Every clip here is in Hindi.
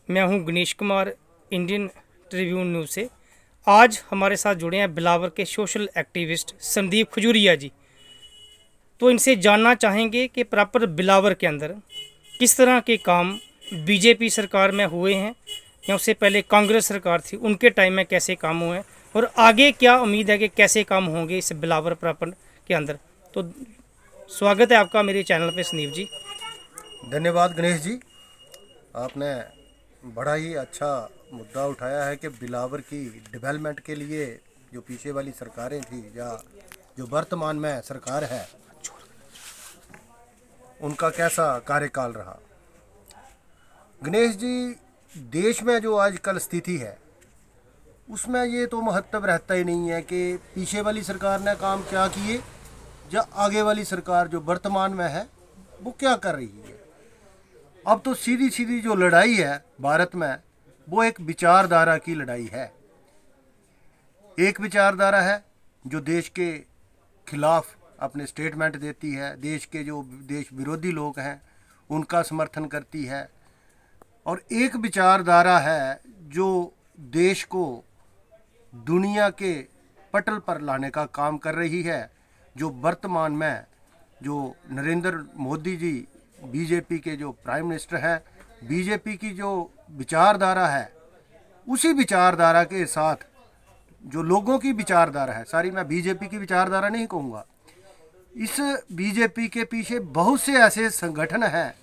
मैं हूं Ganesh Kumar, Indian Tribune news से। आज हमारे साथ जुड़े हैं बिलावर के सोशल एक्टिविस्ट संदीप खजूरिया जी। तो इनसे जानना चाहेंगे कि प्रॉपर बिलावर के अंदर किस तरह के काम बीजेपी सरकार में हुए हैं या उससे पहले कांग्रेस सरकार थी उनके टाइम में कैसे काम हुए हैं और आगे क्या उम्मीद है कि कैसे काम होंगे इस बिलावर प्रॉपर के अंदर। तो स्वागत है आपका मेरे चैनल पे संदीप जी। धन्यवाद गणेश जी। आपने बड़ा ही अच्छा मुद्दा उठाया है कि बिलावर की डेवलपमेंट के लिए जो पीछे वाली सरकारें थी या जो वर्तमान में सरकार है उनका कैसा कार्यकाल रहा। गणेश जी, देश में जो आजकल स्थिति है उसमें ये तो महत्व रहता ही नहीं है कि पीछे वाली सरकार ने काम क्या किए या आगे वाली सरकार जो वर्तमान में है वो क्या कर रही है। अब तो सीधी सीधी जो लड़ाई है भारत में वो एक विचारधारा की लड़ाई है। एक विचारधारा है जो देश के खिलाफ अपने स्टेटमेंट देती है, देश के जो देश विरोधी लोग हैं उनका समर्थन करती है, और एक विचारधारा है जो देश को दुनिया के पटल पर लाने का काम कर रही है। जो वर्तमान में जो नरेंद्र मोदी जी बीजेपी के जो प्राइम मिनिस्टर हैं, बीजेपी की जो विचारधारा है उसी विचारधारा के साथ जो लोगों की विचारधारा है, सारी मैं बीजेपी की विचारधारा नहीं कहूँगा, इस बीजेपी के पीछे बहुत से ऐसे संगठन हैं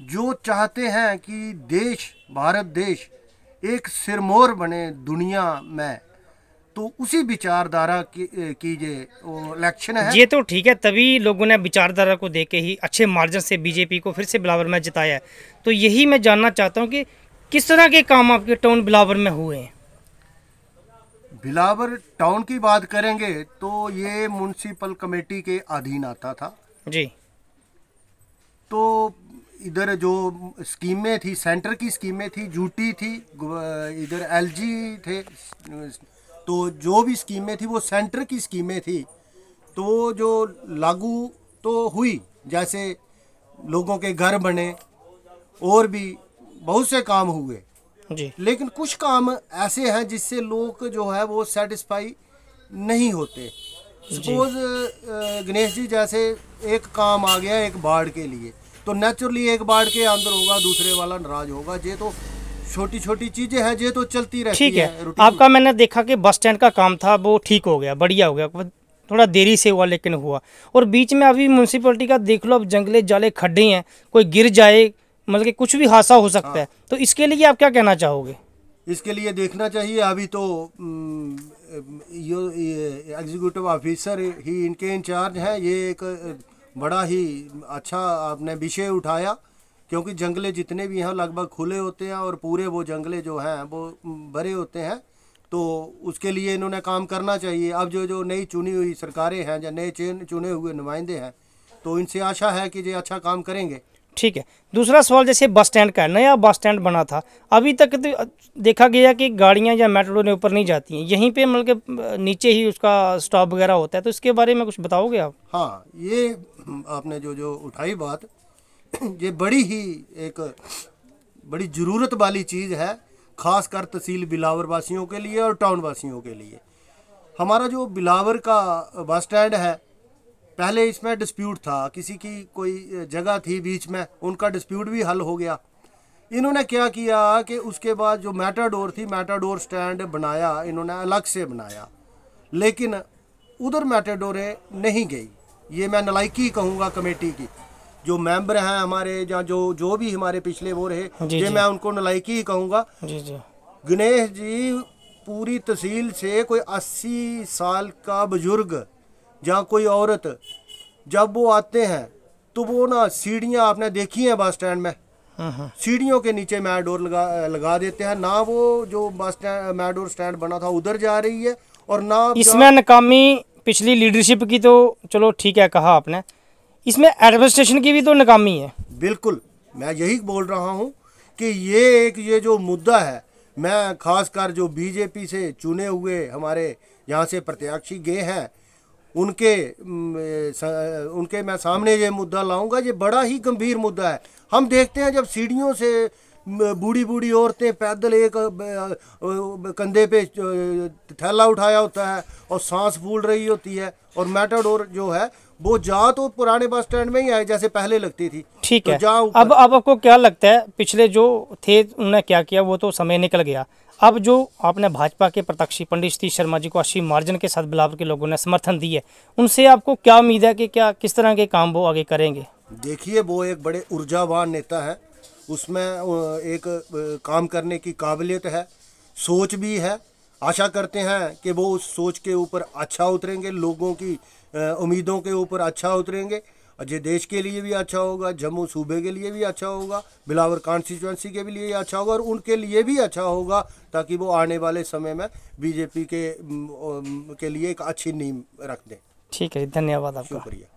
जो चाहते हैं कि देश, भारत देश एक सिरमौर बने दुनिया में। तो उसी विचारधारा की जो इलेक्शन है। ये तो ठीक है, तभी लोगों ने विचारधारा को देख के ही अच्छे मार्जिन से बीजेपी को फिर से बिलावर में जिताया है। तो यही मैं जानना चाहता हूँ कि किस तरह के काम आपके टाउन बिलावर में हुए हैं। बिलावर टाउन की बात करेंगे तो ये म्युनिसिपल कमेटी के अधीन आता था जी। तो इधर जो स्कीमें थी, सेंटर की स्कीमें थी, यूटी थी, इधर एलजी थे, तो जो भी स्कीमें थी वो सेंटर की स्कीमें थी। तो जो लागू तो हुई, जैसे लोगों के घर बने और भी बहुत से काम हुए जी। लेकिन कुछ काम ऐसे हैं जिससे लोग जो है वो सेटिस्फाई नहीं होते। सपोज गणेश जी, जैसे एक काम आ गया एक बाढ़ के लिए, तो नेचुरली एक बाढ़ के अंदर होगा, दूसरे वाला नाराज होगा। ये तो छोटी छोटी चीजें हैं, ये तो चलती रहती है। ठीक है, आपका मैंने देखा कि बस स्टैंड का काम था वो ठीक हो गया, बढ़िया हो गया, थोड़ा देरी से हुआ लेकिन हुआ। और बीच में अभी म्यूनसिपलिटी का देख लो, अब जंगले जाले खड्डे हैं, कोई गिर जाए मतलब कि कुछ भी हादसा हो सकता है। तो इसके लिए आप क्या कहना चाहोगे? इसके लिए देखना चाहिए। अभी तो एग्जीक्यूटिव ऑफिसर ही इनके इंचार्ज हैं। ये एक बड़ा ही अच्छा आपने विषय उठाया, क्योंकि जंगले जितने भी हैं लगभग खुले होते हैं और पूरे वो जंगले जो हैं वो भरे होते हैं। तो उसके लिए इन्होंने काम करना चाहिए। अब जो नई चुनी हुई सरकारें हैं या नए चुने हुए नुमाइंदे हैं, तो इनसे आशा है कि ये अच्छा काम करेंगे। ठीक है, दूसरा सवाल, जैसे बस स्टैंड का नया बस स्टैंड बना था, अभी तक तो देखा गया कि गाड़ियां या मेट्रो ने ऊपर नहीं जाती हैं, यहीं पे मतलब कि नीचे ही उसका स्टॉप वगैरह होता है। तो इसके बारे में कुछ बताओगे आप? हाँ, ये आपने जो उठाई बात, ये बड़ी ही एक बड़ी ज़रूरत वाली चीज़ है, ख़ासकर तहसील बिलावर वासियों के लिए और टाउन वासियों के लिए। हमारा जो बिलावर का बस स्टैंड है, पहले इसमें डिस्प्यूट था, किसी की कोई जगह थी बीच में, उनका डिस्प्यूट भी हल हो गया। इन्होंने क्या किया कि उसके बाद जो मैटाडोर थी, मैटाडोर स्टैंड बनाया, इन्होंने अलग से बनाया, लेकिन उधर मैटाडोरें नहीं गई। ये मैं नालायकी कहूँगा कमेटी की। जो मेंबर हैं हमारे या जो भी हमारे पिछले वो रहे, ये मैं उनको नालायकी ही कहूँगा। गणेश जी, पूरी तहसील से कोई 80 साल का बुजुर्ग या कोई औरत जब वो आते हैं तो वो ना सीढ़ियाँ आपने देखी हैं बस स्टैंड में, सीढ़ियों के नीचे मैडोर लगा देते हैं। ना वो जो बस स्टैंड मैडोर स्टैंड बना था उधर जा रही है, और ना इसमें नाकामी पिछली लीडरशिप की, तो चलो ठीक है कहा आपने, इसमें एडमिनिस्ट्रेशन की भी तो नाकामी है। बिल्कुल, मैं यही बोल रहा हूँ कि ये जो मुद्दा है, मैं खासकर जो बीजेपी से चुने हुए हमारे यहाँ से प्रत्याशी गए हैं उनके मैं सामने ये मुद्दा लाऊंगा। ये बड़ा ही गंभीर मुद्दा है। हम देखते हैं जब सीढ़ियों से बूढ़ी बूढ़ी औरतें पैदल एक कंधे पे थैला उठाया होता है और सांस फूल रही होती है, और मैटाडोर जो है वो जा तो पुराने बस स्टैंड में ही है जैसे पहले लगती थी। ठीक तो है। अब आपको क्या लगता है, पिछले जो थे उन्होंने क्या किया, वो तो समय निकल गया। अब जो आपने भाजपा के प्रत्याशी पंडित सतीश शर्मा जी को अच्छी मार्जिन के साथ बिलावर के लोगों ने समर्थन दी है, उनसे आपको क्या उम्मीद है कि क्या किस तरह के काम वो आगे करेंगे? देखिए, वो एक बड़े ऊर्जावान नेता है, उसमें एक काम करने की काबिलियत है, सोच भी है। आशा करते हैं कि वो उस सोच के ऊपर अच्छा उतरेंगे, लोगों की उम्मीदों के ऊपर अच्छा उतरेंगे, और ये देश के लिए भी अच्छा होगा, जम्मू सूबे के लिए भी अच्छा होगा, बिलावर कॉन्स्टिट्यूंसी के भी लिए अच्छा होगा, और उनके लिए भी अच्छा होगा, ताकि वो आने वाले समय में बीजेपी के लिए एक अच्छी नींव रख दें। ठीक है, धन्यवाद आपका। शुक्रिया।